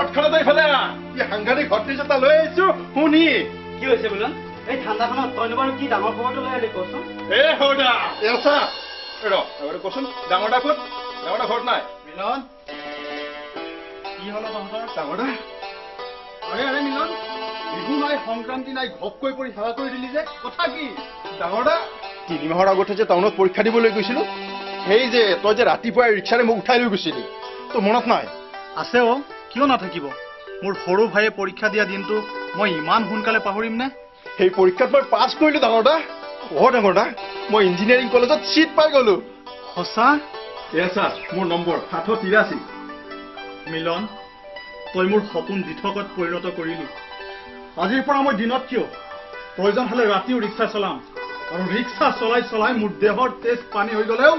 তৎক্ষণাতে ইফালে ই সাংঘাতিক হটলিছ এটা লৈ আহিছো শুনি কি হৈছে মিলন এই ঠাণ্ডাখনত তইনো বাৰু কি ডাঙৰ খবৰটো লৈ আহিলি কচোন এ সৌদা এছা ৰ কচোন ডাঙৰ দা ক'ত ডাঙৰ দা ঘৰত নাই মিলন কি হ'ল তহঁতৰ ডাঙৰ দা আৰে মিলন বিহু নাই সংক্ৰান্তি নাই ঘপকৈ পৰি সেৱা কৰি দিলি যে কথা কি ডাঙৰ দা 3 মাহৰ আগতে যে টাউনত পৰীক্ষা দিবলৈ গৈছিলো সেই যে তই যে ৰাতিপুৱাই ৰিক্সাৰে মোক উঠাই লৈ গৈছিলি তোৰ মনত নাই আছে অ কিয় নাথাকিব মোৰ সৰু ভাইয়ে পৰীক্ষা দিয়া দিনটো মই ইমান সোনকালে পাহৰিম নে সেই পৰীক্ষাত মই পাছ কৰিলো ডাঙৰ দা মই ইঞ্জিনিয়াৰিং কলেজত চিট পাই গলো সঁচা এছা মোৰ নম্বৰ 783 মিলন তই মোৰ সপোন দিঠকত পৰিণত কৰিলি আজিৰ পৰা মই দিনত কিয় প্ৰয়োজন হলে ৰাতিও ৰিক্সা চলাম আৰু ৰিক্সা চলাই চলাই মোৰ দেহৰ তেজ পানী হৈ গলেও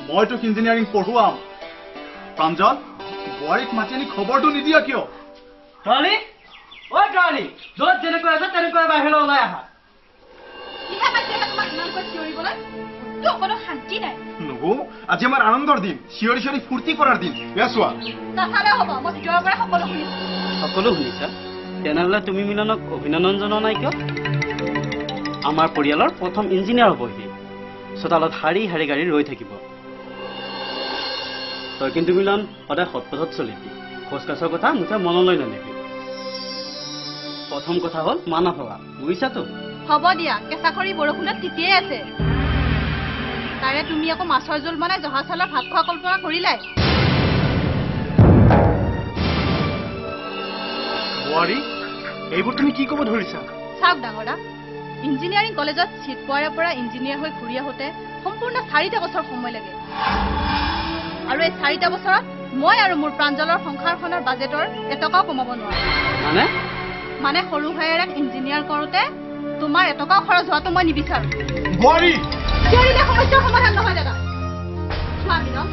মই তোক ইঞ্জিনিয়াৰিং পঢ়ুৱাম প্ৰাঞ্জল বোৱাৰীক মাতি আনি খবৰটো নিদিয়া কিয় ট্ৰলি ঐ ট্ৰলি য'ত যেনেকৈ আছে তেনেকৈ বাহিৰলৈ ওলাই আহা নবু আজি আমাৰ আনন্দৰ দিন চিঞৰি চিঞৰি ফূৰ্তি কৰাৰ দিন চোৱা সকলো শুনিছা তেনেহ'লে তুমি মিলনক অভিনন্দন জনোৱা নাই কিয় আমাৰ পৰিয়ালৰ প্ৰথম ইঞ্জিনিয়াৰ হ'বহি চোতালত শাৰী শাৰী গাড়ী ৰৈ থাকিব তই কিন্তু মিলন সদায় সৎপথত চলিবি খোজকাছৰ কথা মুঠে মনলৈ নানিবি প্ৰথম কথা হ'ল মানা ভগা বুজিছাতো হ'ব দিয়া কেঁচা খৰি বৰষুণত তিতিয়ে আছে তাৰে তুমি আকৌ মাছৰ জোল বনাই জহা চাউলৰ ভাত খোৱা কল্পনা কৰিলাই বোৱাৰী এইবোৰ তুমি কি ক'ব ধৰিছা চাওক ডাঙৰা ইঞ্জিনিয়াৰিং কলেজত চিট পোৱাৰ পৰা ইঞ্জিনিয়াৰ হৈ ঘূৰি আহোঁতে সম্পূৰ্ণ 4টা বছৰ সময় লাগে আৰু এই 4টা বছৰত মই আৰু মোৰ প্ৰাঞ্জলৰ সংসাৰখনৰ বাজেটৰ এটকাও কমাব নোৱাৰো মানে সৰু ভাইয়েৰাক ইঞ্জিনিয়াৰ কৰোঁতে তোমাৰ এটকাও খৰচ হোৱাটো মই নিবিচাৰো বোৱাৰী চিঞৰিলে সমস্যাৰ সমাধান নহয় দাদা চোৱা মিলন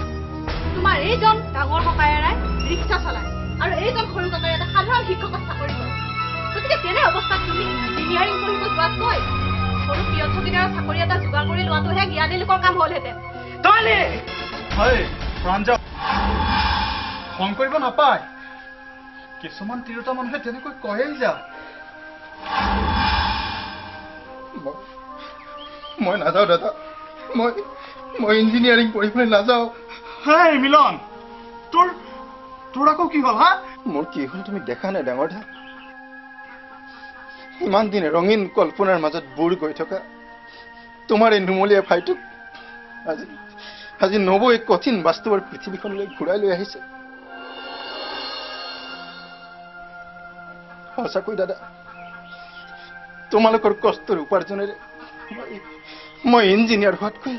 তোমাৰ এইজন ডাঙৰ ককায়েৰাই ৰিক্সা চলায় আৰু এইজন সৰু ককায়ে এটা সাধাৰণ শিক্ষকৰ চাকৰি কৰে গতিকে তেনে অৱস্থাত তুমি ইঞ্জিনিয়াৰিং পঢ়িব যোৱাতকৈ সৰু পিয়থকিদাৰৰ চাকৰি এটা যোগাৰ কৰি লোৱাটোহে জ্ঞানী লোকৰ কাম হ'লহেঁতেন হয় প্ৰাঞ্জল খং কৰিব নাপায় কিছুমান তিৰোতা মানুহে তেনেকৈ কয়েই যা মই নাযাওঁ দাদা মই ইঞ্জিনিয়াৰিং পঢ়িবলৈ নাযাওঁ হেই মিলন তোৰ আকৌ কি হ'ল হা মোৰ কি হ'ল তুমি দেখা নাই ডাঙৰ দা ইমান দিন ৰঙীন কল্পনাৰ মাজত বুৰ গৈ থকা তোমাৰ এই নুমলীয়া ভাইটোক আজি নব এক কঠিন বাস্তৱৰ পৃথিৱীখনলৈ ঘূৰাই লৈ আহিছে সঁচাকৈ দাদা তোমালোকৰ কষ্টৰ উপাৰ্জনেৰে মই ইঞ্জিনিয়াৰ হোৱাতকৈ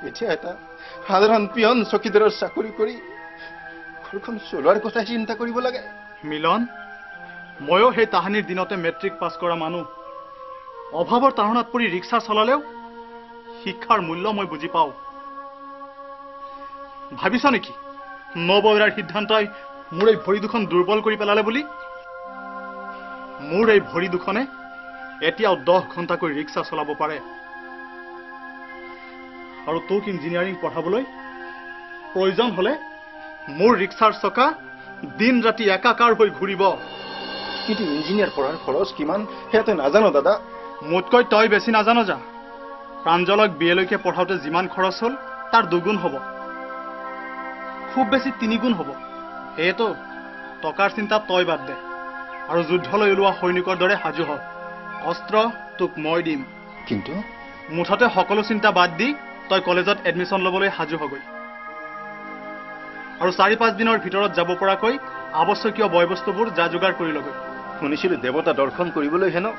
এতিয়া এটা সাধাৰণ পিয়ন চকীদাৰৰ চাকৰি কৰি ঘৰখন চলোৱাৰ কথা চিন্তা কৰিব লাগে মিলন ময়ো সেই তাহানিৰ দিনতে মেট্ৰিক পাছ কৰা মানুহ অভাৱৰ তাৰণাত পৰি ৰিক্সা চলালেও শিক্ষাৰ মূল্য মই বুজি পাওঁ ভাবিছা নেকি নবৌৰাৰ সিদ্ধান্তই মোৰ এই ভৰি দুখন দুৰ্বল কৰি পেলালে বুলি মোৰ এই ভৰি দুখনে এতিয়াও 10 ঘণ্টাকৈ ৰিক্সা চলাব পাৰে আৰু তোক ইঞ্জিনিয়াৰিং পঢ়াবলৈ প্ৰয়োজন হলে মোৰ ৰিক্সাৰ চকা দিন ৰাতি একাকাৰ হৈ ঘূৰিব কিন্তু ইঞ্জিনিয়াৰ পঢ়াৰ খৰচ কিমান সেয়া তই নাজানো দাদা মোতকৈ তই বেছি নাজানো যা প্ৰাঞ্জলক বিএলৈকে পঢ়াওঁতে যিমান খৰচ হ'ল তাৰ 2 গুণ হ'ব খুব বেছি 3 গুণ হ'ব সেয়েতো টকাৰ চিন্তা তই বাদ দে আৰু যুদ্ধলৈ ওলোৱা সৈনিকৰ দৰে সাজু হ অস্ত্ৰ তোক মই দিম কিন্তু মুঠতে সকলো চিন্তা বাদ দি তই কলেজত এডমিশ্যন ল'বলৈ সাজু হগৈ আৰু 4-5 দিনৰ ভিতৰত যাব পৰাকৈ আৱশ্যকীয় বয়বস্তুবোৰ যা যোগাৰ কৰি লগৈ শুনিছিলো দেৱতা দৰ্শন কৰিবলৈ হেনো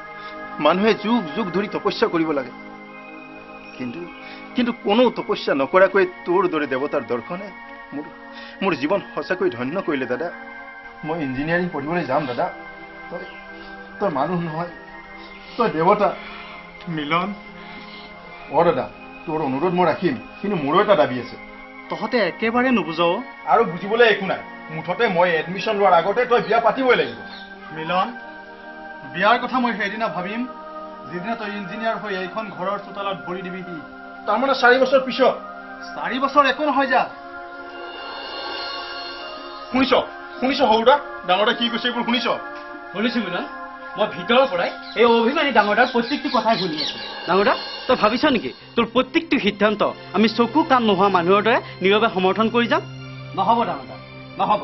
মানুহে যুগ যুগ ধৰি তপস্যা কৰিব লাগে কিন্তু কোনো তপস্যা নকৰাকৈ তোৰ দৰে দেৱতাৰ দৰ্শনে মোৰ জীৱন সঁচাকৈ ধন্য কৰিলে দাদা মই ইঞ্জিনিয়াৰিং পঢ়িবলৈ যাম দাদা তই মানুহ নহয় তই দেৱতা মিলন দাদা তোৰ অনুৰোধ মই ৰাখিম কিন্তু মোৰো এটা দাবী আছে তহঁতে একেবাৰে নুবুজাও আৰু বুজিবলৈ একো নাই মুঠতে মই এডমিশ্যন লোৱাৰ আগতে তই বিয়া পাতিবই লাগিব মিলন বিয়াৰ কথা মই সেইদিনা ভাবিম যিদিনা তই ইঞ্জিনিয়াৰ হৈ এইখন ঘৰৰ চোতালত ভৰি দিবিহি তাৰমানে 4 বছৰ পিছত 4 বছৰ একো নহয় যা শুনিছ শুনিছ সৰুদা ডাঙৰদা কি কৈছে এইবোৰ শুনিছ শুনিছো মিলন মই ভিতৰৰ পৰাই এই অভিমানী ডাঙৰদাৰ প্ৰত্যেকটো কথাই শুনি আছো ডাঙৰদা তই ভাবিছ নেকি তোৰ প্ৰত্যেকটো সিদ্ধান্ত আমি চকু কাণ নোহোৱা মানুহৰ দৰে নীৰৱে সমৰ্থন কৰি যাম নহ'ব ডাঙৰদা নহ'ব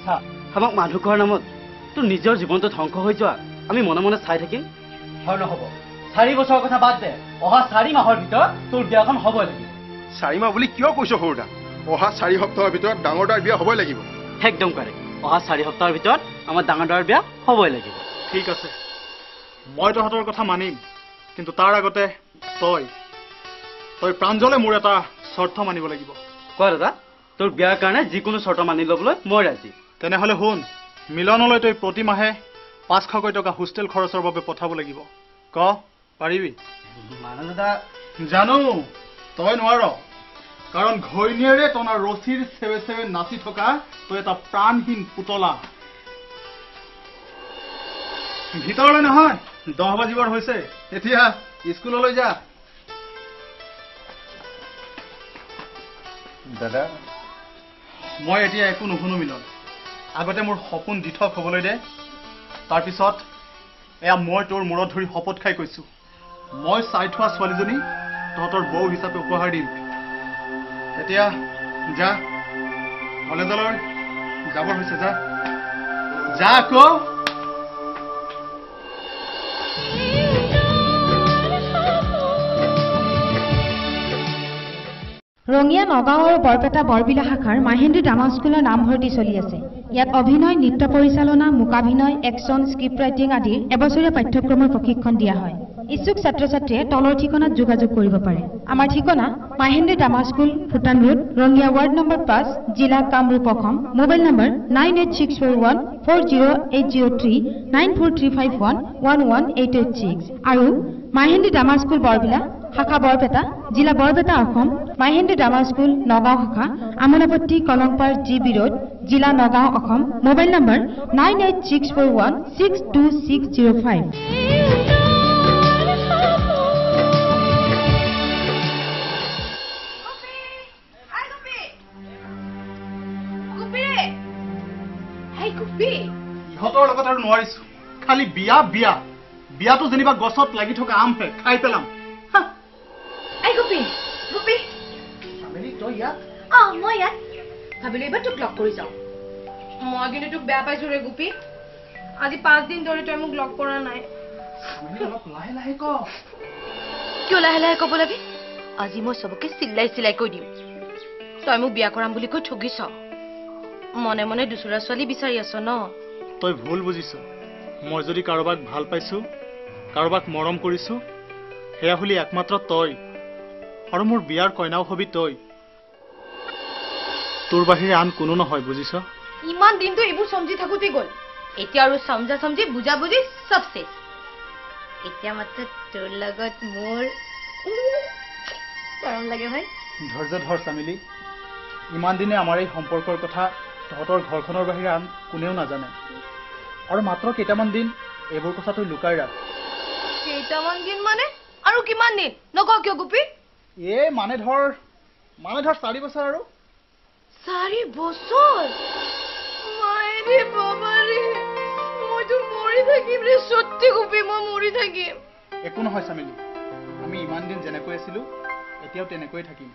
চা আমাক মানুহ খোৱাৰ নামত তোৰ নিজৰ জীৱনটো ধ্বংস হৈ যোৱা আমি মনে মনে চাই থাকিম হয় নহ'ব 4 বছৰৰ কথা বাদ দে অহা 4 মাহৰ ভিতৰত তোৰ বিয়াখন হ'বই লাগিব 4 মাহ বুলি কিয় কৈছ সৰুদা অহা 4 সপ্তাহৰ ভিতৰত ডাঙৰদাৰ বিয়া হ'বই লাগিব একদম কাৰেক্ট অহা 4 সপ্তাহৰ ভিতৰত আমাৰ ডাঙৰদাৰ বিয়া হ'বই লাগিব ঠিক আছে মই তহঁতৰ কথা মানিম কিন্তু তাৰ আগতে তই প্ৰাঞ্জলে মোৰ এটা চৰ্ত মানিব লাগিব কোৱা দাদা তোৰ বিয়াৰ কাৰণে যিকোনো চৰ্ত মানি ল'বলৈ মই ৰাজি তেনেহ'লে শুন মিলনলৈ তই প্ৰতি মাহে 500 টকা হোষ্টেল খৰচৰ বাবে পঠাব লাগিব ক পাৰিবি মানে দাদা জানো তই নোৱাৰ কাৰণ ঘৈণীয়েৰে টনা ৰছীৰ চেৱে চেৱে নাচি থকা তই এটা প্ৰাণহীন পুতলা ভিতৰলৈ নহয় 10 বাজিবৰ হৈছে এতিয়া স্কুললৈ যা দাদা মই এতিয়া একো নুশুনো মিলন আগতে মোৰ সপোন দিঠক হ'বলৈ দে তাৰপিছত এয়া মই তোৰ মূৰত ধৰি শপত খাই কৈছো মই চাই থোৱা ছোৱালীজনী তহঁতৰ বৌ হিচাপে উপহাৰ দিম এতিয়া যা কলেজলৈ যাবৰ হৈছে যা যা আকৌ ৰঙিয়া নগাঁও আৰু বৰপেটা বৰবিলা শাখাৰ মাহেন্দ্ৰী ড্ৰামা স্কুলৰ নামভৰ্তি চলি আছে ইয়াত অভিনয় নৃত্য পৰিচালনা মূকাভিনয় একশ্যন স্ক্ৰিপ্ট ৰাইটিং আদিৰ এবছৰীয়া পাঠ্যক্ৰমৰ প্ৰশিক্ষণ দিয়া হয় ইচ্ছুক ছাত্ৰ ছাত্ৰীয়ে তলৰ ঠিকনাত যোগাযোগ কৰিব পাৰে আমাৰ ঠিকনা Mahendri drama school Bhutan road Rangia ward number 5 জিলা কামৰূপ অসম মোবাইল নম্বৰ 9864140803 9435111886 আৰু মাহেন্দ্ৰী ড্ৰামা স্কুল বৰবিলা শাখা বৰপেটা জিলা বৰপেটা অসম মাহেন্দ্ৰী ড্ৰামা স্কুল নগাঁও শাখা আমোলাপট্টি কলংপাৰ জিবি ৰোড জিলা নগাঁও অসম মোবাইল নম্বৰ 9864162605 ইহঁতৰ লগত আৰু নোৱাৰিছো খালি বিয়া বিয়া বিয়াটো যেনিবা গছত লাগি থকা আমহে খাই পেলাম Ay, Gupi! Gupi! আমিলি তই ইয়াত মই ইয়াত ভাবিলো এইবাৰ তোক লগ কৰি যাওঁ মই কিন্তু তোক বেয়া পাইছো ৰে গুপি আজি 5 দিন ধৰি তই মোক লগ কৰা নাই আমিলি অলপ লাহে লাহে ক কিয় লাহে লাহে ক'ব লাগে আজি মই সবকে চিল্লাই কৈ দিম তই মোক বিয়া কৰাম বুলি কৈ ঠগিছ মনে মনে দুসৰা ছোৱালী বিচাৰি আছ ন তই ভুল বুজিছ মই যদি কাৰোবাক ভাল পাইছো কাৰোবাক মৰম কৰিছো হেয়া হলি একমাত্ৰ তই আৰু মোৰ বিয়াৰ কইনাও হবি তই তোৰ বাহিৰে আন কোনো নহয় বুজিছ ইমান দিনটো এইবোৰ সমজি থাকোতে গ'ল এতিয়া আৰু সমজি বুজা বুজি সব শেষ এতিয়া মাত্ৰ তোৰ লগত মোৰ গৰম লাগে ভাই ধৈৰ্য ধৰ চামিলি ইমান দিনে আমাৰ এই সম্পৰ্কৰ কথা তহঁতৰ ঘৰখনৰ বাহিৰে আন কোনেও নাজানে আৰু মাত্ৰ কেইটামান দিন এইবোৰ কথা তই লুকাই ৰাখ কেইটামান দিন মানে আৰু কিমান দিন নক কিয় গুপি মানে ধৰ 4 বছৰ আৰু 4 বছৰ মাইৰে বাবাৰে মইতো মৰি থাকিম ৰে সত্যি গুপি মই মৰি থাকিম একো নহয় চামিলি আমি ইমান দিন যেনেকৈ আছিলো এতিয়াও তেনেকৈ থাকিম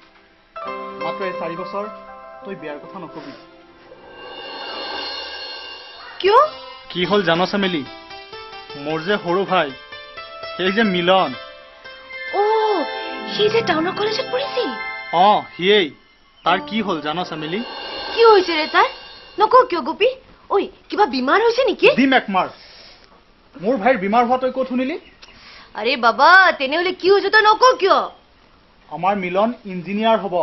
মাত্ৰ এই 4 বছৰ তই বিয়াৰ কথা নকবি কিয় কি হল জানো চামিলি মোৰ যে সৰু ভাই সেই যে মিলন সি যে টাউনৰ কলেজত পঢ়িছিল হিয়েই তাৰ কি হল জানো চামিলি কি হৈছে ৰে তাৰ নক কিয় গুপি ঐ কিবা বিমাৰ হৈছে নেকি দিম একমাৰ মোৰ ভাইৰ বিমাৰ হোৱা তই ক'ত শুনিলি আৰে বাবা তেনেহলে কি হৈছে তই নক কিয় আমাৰ মিলন ইঞ্জিনিয়াৰ হ'ব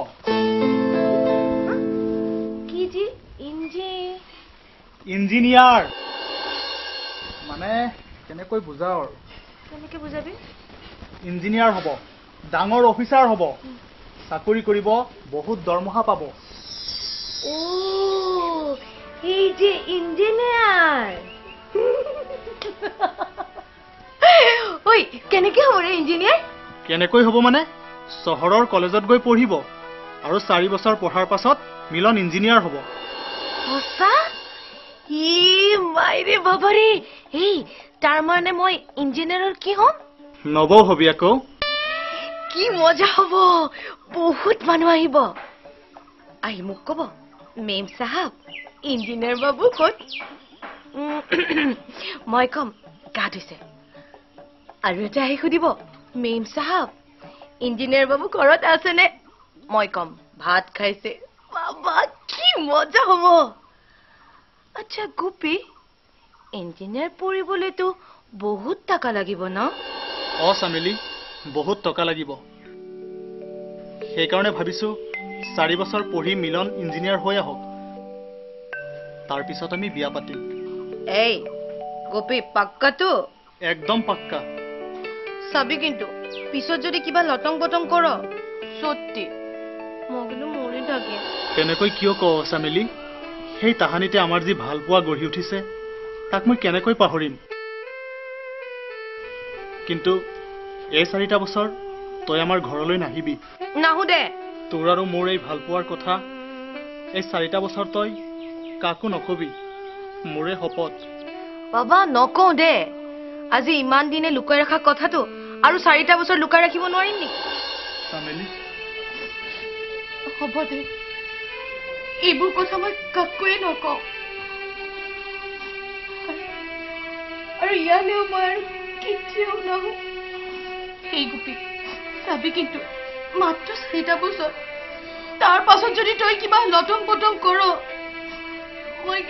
কি জি ইঞ্জিনিয়াৰ মানে কেনেকৈ বুজাও আৰু কেনেকৈ বুজাবি ইঞ্জিনিয়াৰ হ'ব ডাঙৰ অফিচাৰ হ'ব চাকৰি কৰিব বহুত দৰমহা পাব এই যে ইঞ্জিনিয়াৰ ঐ কেনেকৈ হ'ব ৰে ইঞ্জিনিয়াৰ কেনেকৈ হ'ব মানে চহৰৰ কলেজত গৈ পঢ়িব আৰু 4 বছৰ পঢ়াৰ পাছত মিলন ইঞ্জিনিয়াৰ হ'ব সঁচা ই মাইৰে বাবাৰে এই তাৰ মানে মই ইঞ্জিনিয়াৰৰ কি হ'ম নব হবি আকৌ কি মজা হ'ব বহুত মানুহ আহিব আহি মোক ক'ব মেম সাহেব ইঞ্জিনিয়াৰ বাবু ক'ত মই কম গা ধুইছে আৰু এটা আহি সুধিব মেম সাহেব ইঞ্জিনিয়াৰ বাবু ঘৰত আছেনে মই কম ভাত খাইছে বাবা কি মজা হ'ব আচ্ছা গোপী ইঞ্জিনিয়াৰ পঢ়িবলৈতো বহুত টকা লাগিব ন চামেলি বহুত টকা লাগিব সেইকাৰণে ভাবিছো 4 বছৰ পঢ়ি মিলন ইঞ্জিনিয়াৰ হৈ আহক তাৰ পিছত আমি বিয়া পাতিম এই গোপী পাক্কাটো একদম পাক্কা চাবি কিন্তু পিছত যদি কিবা লটং বটং কৰ সত্যি মই কিন্তু মৰি থাকিম কেনেকৈ কিয় কওঁ চামেলি সেই তাহানিতে আমাৰ যি ভাল পোৱা গঢ়ি উঠিছে তাক মই কেনেকৈ পাহৰিম কিন্তু এই 4টা বছৰ তই আমাৰ ঘৰলৈ নাহিবি নাহো দে তোৰ আৰু মোৰ এই ভাল পোৱাৰ কথা এই 4টা বছৰ তই কাকো নকবি মোৰে শপত বাবা নকওঁ দে আজি ইমান দিনে লুকাই ৰখা কথাটো আৰু 4টা বছৰ লুকাই ৰাখিব নোৱাৰিম নেকি চামেলি হ'ব দে এইবোৰ কথা মই কাকোৱে নকওঁ আৰু ইয়ালেও মই আৰু কেতিয়াও নাহো এই গোপী চাবি কিন্তু মাত্ৰ 4টা বছৰ তাৰ পাছত যদি তই কিবা লটং পটং কৰ মই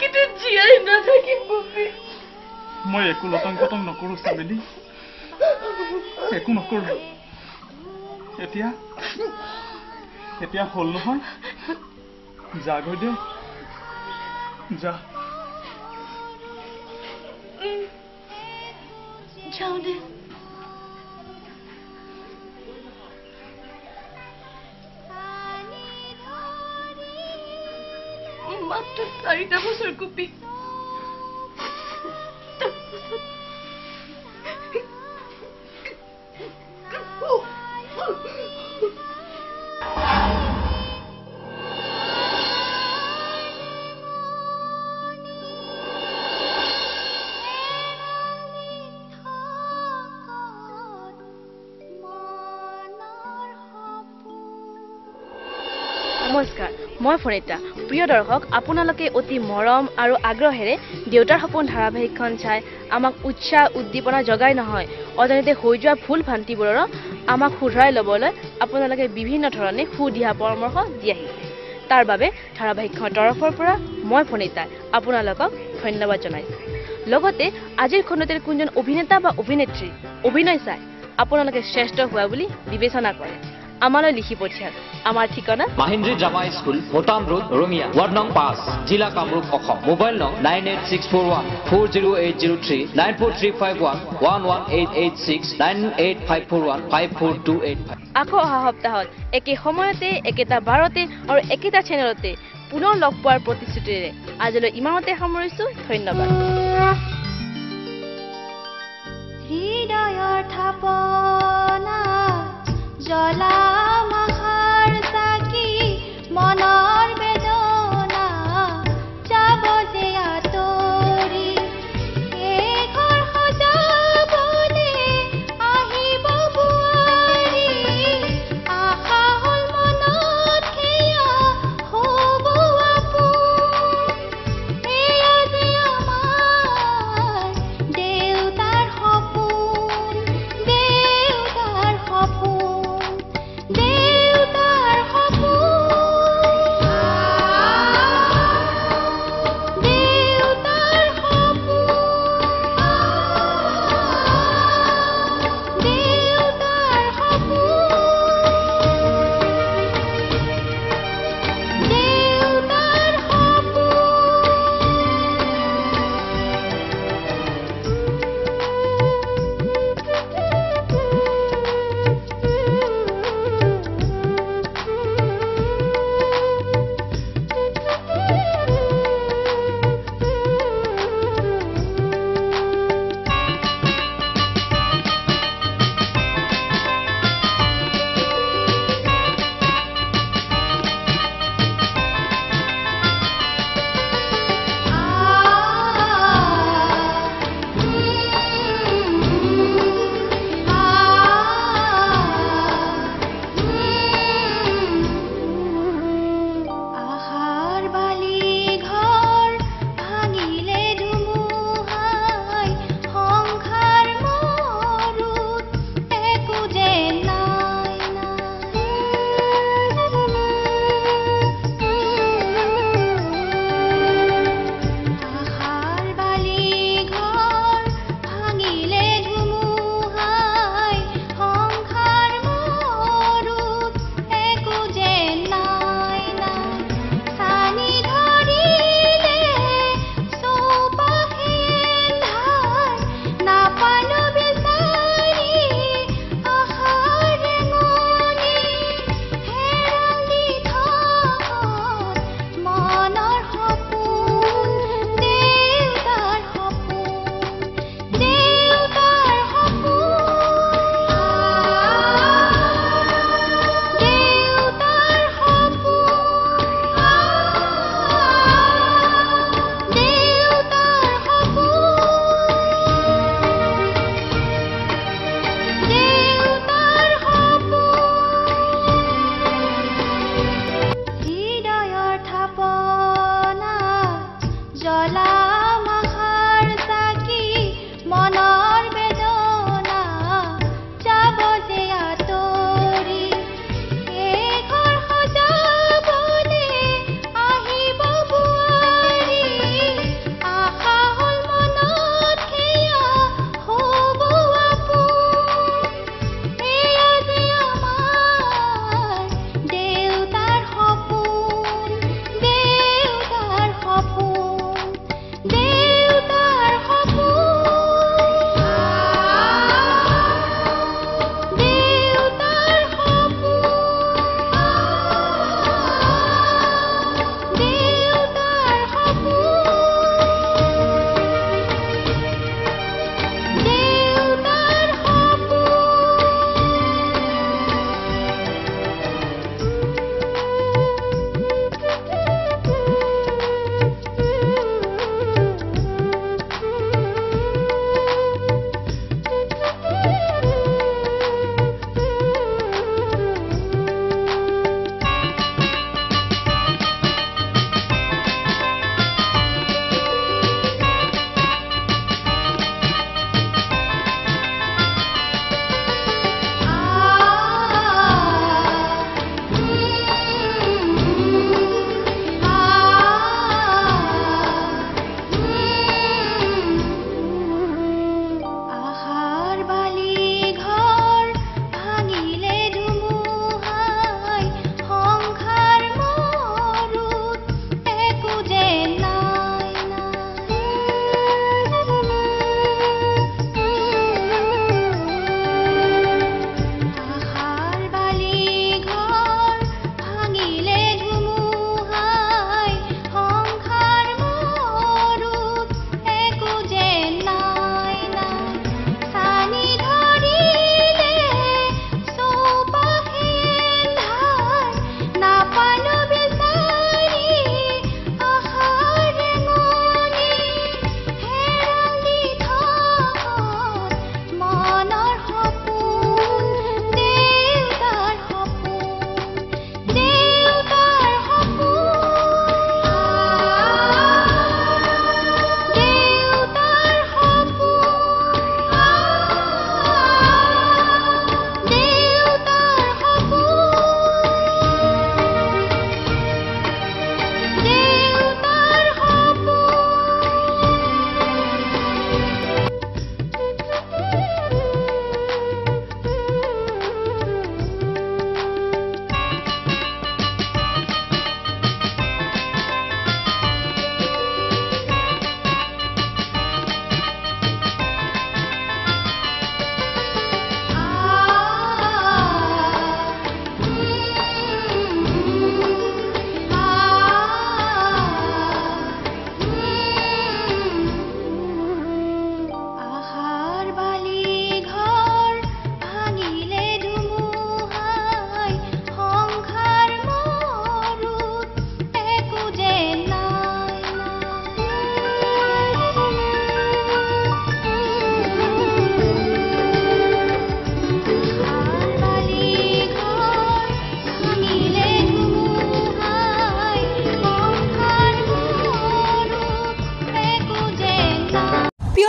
কিন্তু জীয়াই নাথাকিম গোপী মই একো লটং পটং নকৰো চামেলি একো নকৰো এতিয়া হল নহয় যা গৈ দে যা যাওঁ দে মাত্ৰ 4টা বছৰ গোপী নমস্কাৰ মই ফৰিতা প্ৰিয় দৰ্শক আপোনালোকে অতি মৰম আৰু আগ্ৰহেৰে দেউতাৰ সপোন ধাৰাবাহিকখন চাই আমাক উৎসাহ উদ্দীপনা জগাই নহয় অজানিতে হৈ যোৱা ভুল ভ্ৰান্তিবোৰৰ আমাক শুধৰাই ল'বলৈ আপোনালোকে বিভিন্ন ধৰণে সুদিহা পৰামৰ্শ দি আহিছে তাৰ বাবে ধাৰাবাহিকখনৰ তৰফৰ পৰা মই ফৰিতা আপোনালোকক ধন্যবাদ জনাইছো লগতে আজিৰ খণ্ডটোৰ কোনজন অভিনেতা বা অভিনেত্ৰী অভিনয় চাই আপোনালোকে শ্ৰেষ্ঠ হোৱা বুলি বিবেচনা কৰে আমালৈ লিখি পঠিয়াওক আমাৰ ঠিকনা Mahindri drama school Bhutan road Rangia ward নং 5 জিলা কামৰূপ অসম মোবাইল নং 9864140803 94351 11886 98541 54285 আকৌ অহা সপ্তাহত একে সময়তে একেটা বাৰতে আৰু একেটা চেনেলতে পুনৰ লগ পোৱাৰ প্ৰতিশ্ৰুতিৰে আজিলৈ ইমানতে সামৰিছো ধন্যবাদ হৃদয়ৰ থাপনা জ্বলা মাহাৰ চাকি মনৰ বেদনা যাব যে আঁতৰি এই ঘৰ সজাবলে আহিব বোৱাৰী আশা হ'ল মনত সেয়া হ'ব আপোন এয়া যে আমাৰ দেউতাৰ সপোন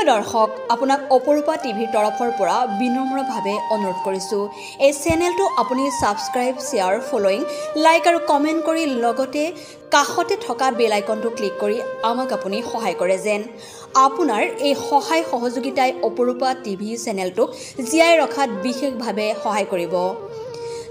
দৰ্শক আপোনাক অপৰূপা টিভিৰ তৰফৰ পৰা বিনম্ৰভাৱে অনুৰোধ কৰিছোঁ এই চেনেলটো আপুনি ছাবস্ক্ৰাইব শ্বেয়াৰ ফলোইং লাইক আৰু কমেণ্ট কৰি লগতে কাষতে থকা বেল আইকনটো ক্লিক কৰি আমাক আপুনি সহায় কৰে যেন আপোনাৰ এই সহায় সহযোগিতাই অপৰূপা টিভি চেনেলটোক জীয়াই ৰখাত বিশেষভাৱে সহায় কৰিব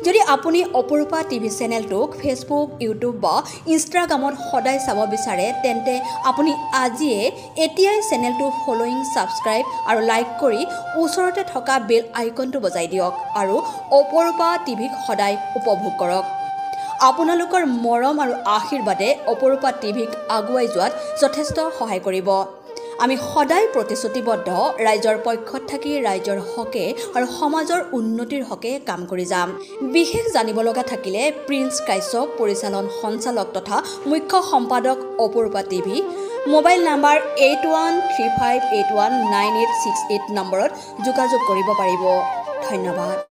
যদি আপুনি অপৰূপা টিভি চেনেলটোক ফেচবুক ইউটিউব বা ইনষ্টাগ্ৰামত সদায় চাব বিচাৰে তেন্তে আপুনি আজিয়ে এতিয়াই চেনেলটো ফলোইং ছাবস্ক্ৰাইব আৰু লাইক কৰি ওচৰতে থকা বেল আইকনটো বজাই দিয়ক আৰু অপৰূপা টিভিক সদায় উপভোগ কৰক আপোনালোকৰ মৰম আৰু আশীৰ্বাদে অপৰূপা টিভিক আগুৱাই যোৱাত যথেষ্ট সহায় কৰিব আমি সদায় প্ৰতিশ্ৰুতিবদ্ধ ৰাইজৰ পক্ষত থাকি ৰাইজৰ হকে আৰু সমাজৰ উন্নতিৰ হকে কাম কৰি যাম বিশেষ জানিব লগা থাকিলে প্ৰিন্স কাশ্যপ পৰিচালন সঞ্চালক তথা মুখ্য সম্পাদক অপৰূপা টিভি মোবাইল নাম্বাৰ 8135819868 নম্বৰত যোগাযোগ কৰিব পাৰিব ধন্যবাদ